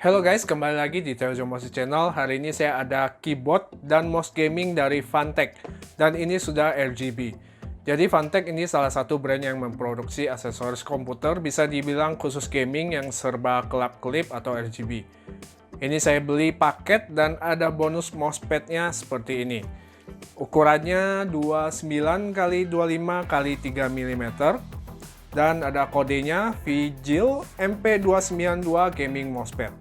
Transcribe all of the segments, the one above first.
Halo guys, kembali lagi di Teojomosi Channel. Hari ini saya ada keyboard dan mouse gaming dari Funtech. Dan ini sudah RGB. Jadi Funtech ini salah satu brand yang memproduksi aksesoris komputer, bisa dibilang khusus gaming yang serba kelap-kelip atau RGB. Ini saya beli paket dan ada bonus mousepadnya seperti ini. Ukurannya 29x25x 3 mm. Dan ada kodenya Vigil MP292 Gaming Mousepad.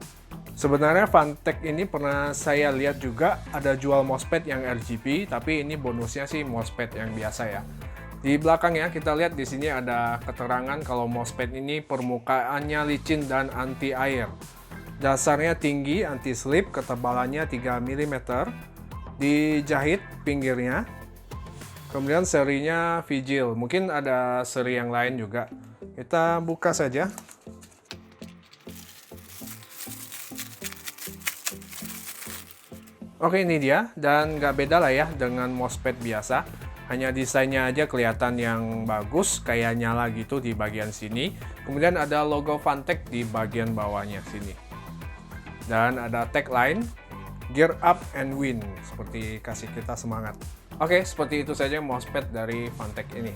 Sebenarnya Funtech ini pernah saya lihat juga ada jual mousepad yang RGB, tapi ini bonusnya sih mousepad yang biasa ya. Di belakangnya kita lihat di sini ada keterangan kalau mousepad ini permukaannya licin dan anti air. Dasarnya tinggi, anti slip, ketebalannya 3 mm, dijahit pinggirnya. Kemudian serinya Vigil, mungkin ada seri yang lain juga. Kita buka saja. Oke, ini dia, dan nggak beda lah ya dengan mousepad biasa. Hanya desainnya aja kelihatan yang bagus, kayak nyala gitu di bagian sini. Kemudian ada logo Funtech di bagian bawahnya sini. Dan ada tagline, Gear Up and Win, seperti kasih kita semangat. Oke, seperti itu saja mousepad dari Funtech ini.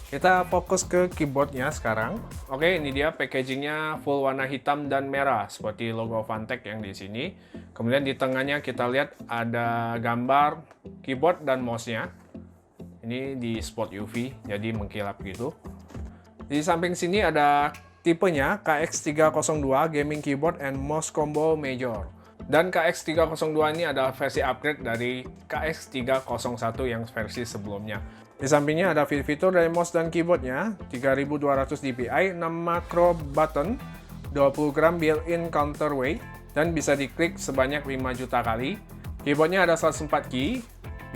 Kita fokus ke keyboardnya sekarang. Oke, ini dia packagingnya full warna hitam dan merah seperti logo Funtech yang di sini. Kemudian di tengahnya kita lihat ada gambar keyboard dan mouse-nya. Ini di spot UV, jadi mengkilap gitu. Di samping sini ada tipenya KX302 Gaming Keyboard and Mouse Combo Major. Dan KX302 ini adalah versi upgrade dari KX301 yang versi sebelumnya. Di sampingnya ada fitur dari mouse dan keyboardnya, 3200 dpi, 6 macro button, 20 gram built-in counterweight, dan bisa diklik sebanyak 5 juta kali. Keyboardnya ada 104 key,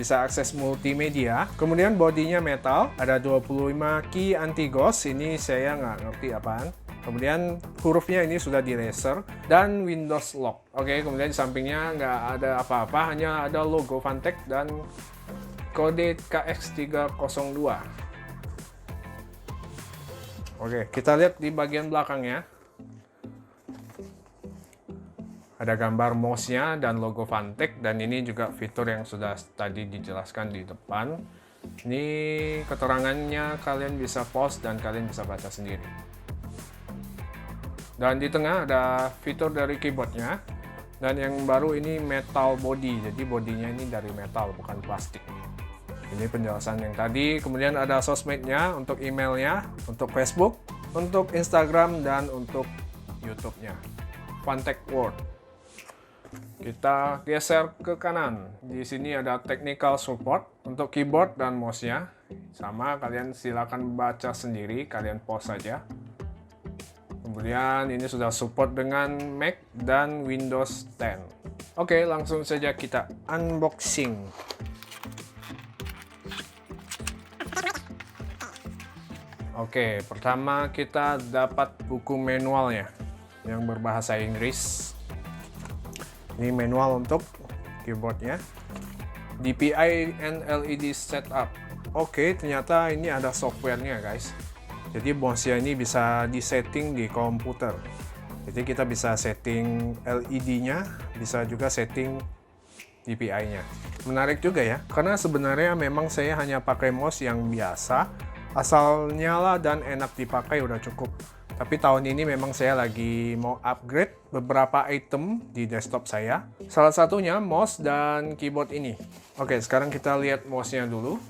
bisa akses multimedia. Kemudian bodinya metal, ada 25 key anti-ghost, ini saya nggak ngerti apaan. Kemudian hurufnya ini sudah di laser, dan Windows Lock. Oke, kemudian di sampingnya nggak ada apa-apa, hanya ada logo Funtech dan kode KX302. Oke, kita lihat di bagian belakangnya. Ada gambar mouse-nya dan logo Funtech, dan ini juga fitur yang sudah tadi dijelaskan di depan. Ini keterangannya kalian bisa pause dan kalian bisa baca sendiri. Dan di tengah ada fitur dari keyboardnya. Dan yang baru ini metal body, jadi bodinya ini dari metal bukan plastik. Ini penjelasan yang tadi. Kemudian ada sosmednya, untuk emailnya, untuk Facebook, untuk Instagram, dan untuk YouTube-nya. Funtech World. Kita geser ke kanan. Di sini ada technical support untuk keyboard dan mouse-nya. Sama, kalian silakan baca sendiri, kalian pause saja. Kemudian ini sudah support dengan Mac dan Windows 10. Oke, langsung saja kita unboxing. Oke, pertama kita dapat buku manualnya yang berbahasa Inggris. Ini manual untuk keyboardnya. DPI and LED setup. Oke, ternyata ini ada softwarenya guys. Jadi mouse-nya ini bisa disetting di komputer. Jadi kita bisa setting LED-nya, bisa juga setting DPI-nya. Menarik juga ya, karena sebenarnya memang saya hanya pakai mouse yang biasa, asal nyala dan enak dipakai udah cukup. Tapi tahun ini memang saya lagi mau upgrade beberapa item di desktop saya. Salah satunya mouse dan keyboard ini. Oke, sekarang kita lihat mouse-nya dulu.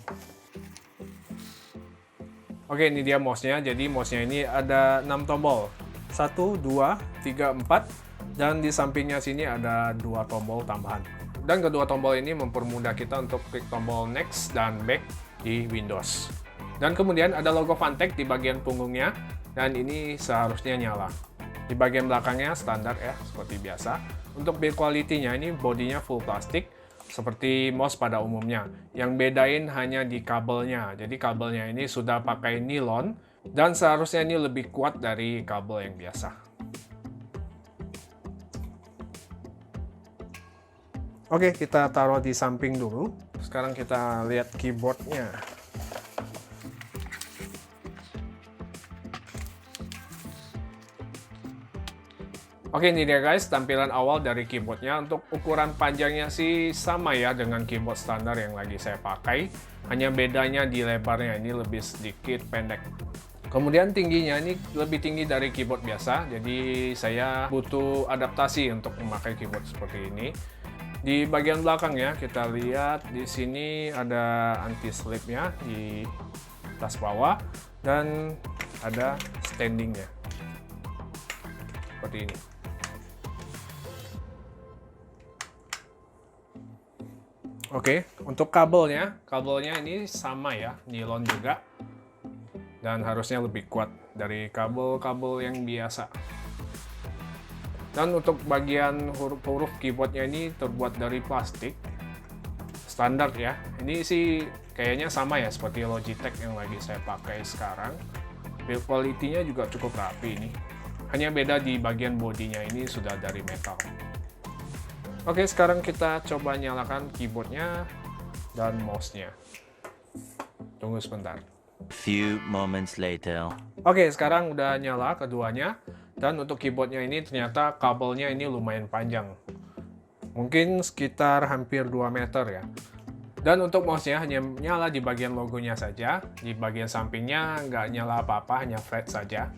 Oke, ini dia mouse-nya. Jadi mouse-nya ini ada 6 tombol. 1, 2, 3, 4. Dan di sampingnya sini ada 2 tombol tambahan. Dan kedua tombol ini mempermudah kita untuk klik tombol next dan back di Windows. Dan kemudian ada logo Funtech di bagian punggungnya, dan ini seharusnya nyala. Di bagian belakangnya standar ya, seperti biasa. Untuk build quality-nya ini bodinya full plastik, seperti mouse pada umumnya. Yang bedain hanya di kabelnya. Jadi kabelnya ini sudah pakai nilon, dan seharusnya ini lebih kuat dari kabel yang biasa. Oke, kita taruh di samping dulu. Sekarang kita lihat keyboardnya. Oke, ini dia guys, tampilan awal dari keyboardnya. Untuk ukuran panjangnya sih sama ya dengan keyboard standar yang lagi saya pakai. Hanya bedanya di lebarnya, ini lebih sedikit pendek. Kemudian tingginya ini lebih tinggi dari keyboard biasa, jadi saya butuh adaptasi untuk memakai keyboard seperti ini. Di bagian belakang ya, kita lihat di sini ada anti-slipnya di tas bawah dan ada standingnya seperti ini. Oke, untuk kabelnya ini sama ya, nilon juga. Dan harusnya lebih kuat dari kabel-kabel yang biasa. Dan untuk bagian huruf-huruf keyboardnya ini terbuat dari plastik. Standar ya. Ini sih kayaknya sama ya seperti Logitech yang lagi saya pakai sekarang. Build quality-nya juga cukup rapi ini. Hanya beda di bagian bodinya ini sudah dari metal. Oke, sekarang kita coba nyalakan keyboardnya dan mouse-nya. Tunggu sebentar. Few moments later. Oke, sekarang udah nyala keduanya. Dan untuk keyboardnya ini ternyata kabelnya ini lumayan panjang. Mungkin sekitar hampir 2 meter ya. Dan untuk mouse-nya hanya nyala di bagian logonya saja. Di bagian sampingnya nggak nyala apa-apa, hanya flat saja.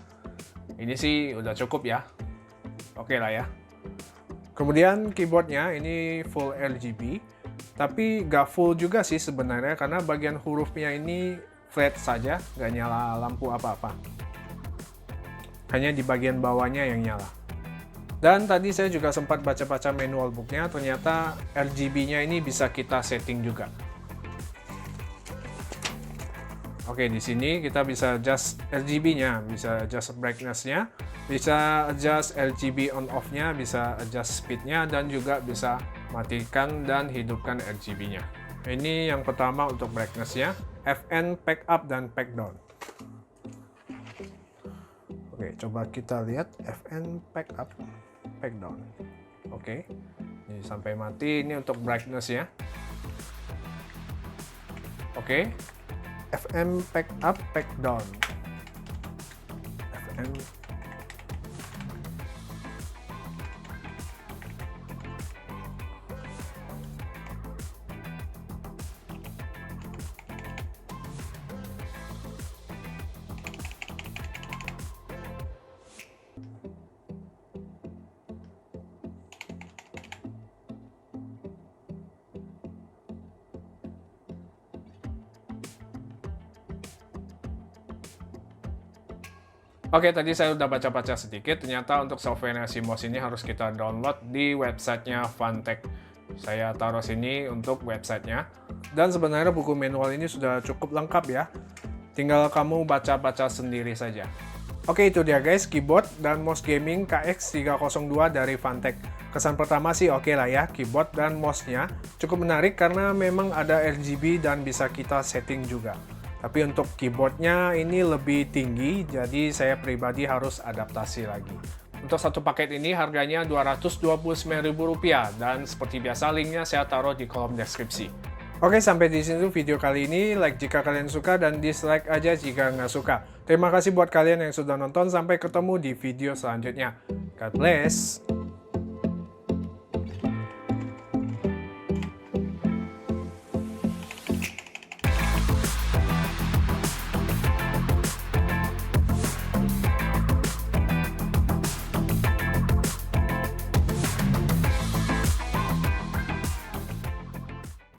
Ini sih udah cukup ya. Oke lah ya. Kemudian keyboardnya ini full RGB, tapi nggak full juga sih sebenarnya karena bagian hurufnya ini flat saja, nggak nyala lampu apa-apa. Hanya di bagian bawahnya yang nyala. Dan tadi saya juga sempat baca-baca manual booknya, ternyata RGB-nya ini bisa kita setting juga. Oke, di sini kita bisa adjust RGB-nya, bisa adjust brightness-nya, bisa adjust RGB on-off-nya, bisa adjust speed-nya, dan juga bisa matikan dan hidupkan RGB-nya. Ini yang pertama untuk brightness-nya, FN pack up dan pack down. Oke, coba kita lihat FN pack up, pack down. Oke, ini sampai mati. Ini untuk brightness-nya. Oke. FM pack up, pack down. FM. Oke, tadi saya udah baca-baca sedikit. Ternyata untuk software CMOS ini harus kita download di websitenya Funtech. Saya taruh sini untuk websitenya. Dan sebenarnya buku manual ini sudah cukup lengkap ya. Tinggal kamu baca-baca sendiri saja. Oke, itu dia guys, keyboard dan mouse gaming KX302 dari Funtech. Kesan pertama sih oke lah ya, keyboard dan mouse-nya cukup menarik karena memang ada RGB dan bisa kita setting juga. Tapi untuk keyboardnya ini lebih tinggi, jadi saya pribadi harus adaptasi lagi. Untuk satu paket ini harganya Rp229.000 dan seperti biasa linknya saya taruh di kolom deskripsi. Oke, sampai di sini video kali ini. Like jika kalian suka dan dislike aja jika nggak suka. Terima kasih buat kalian yang sudah nonton. Sampai ketemu di video selanjutnya. God bless.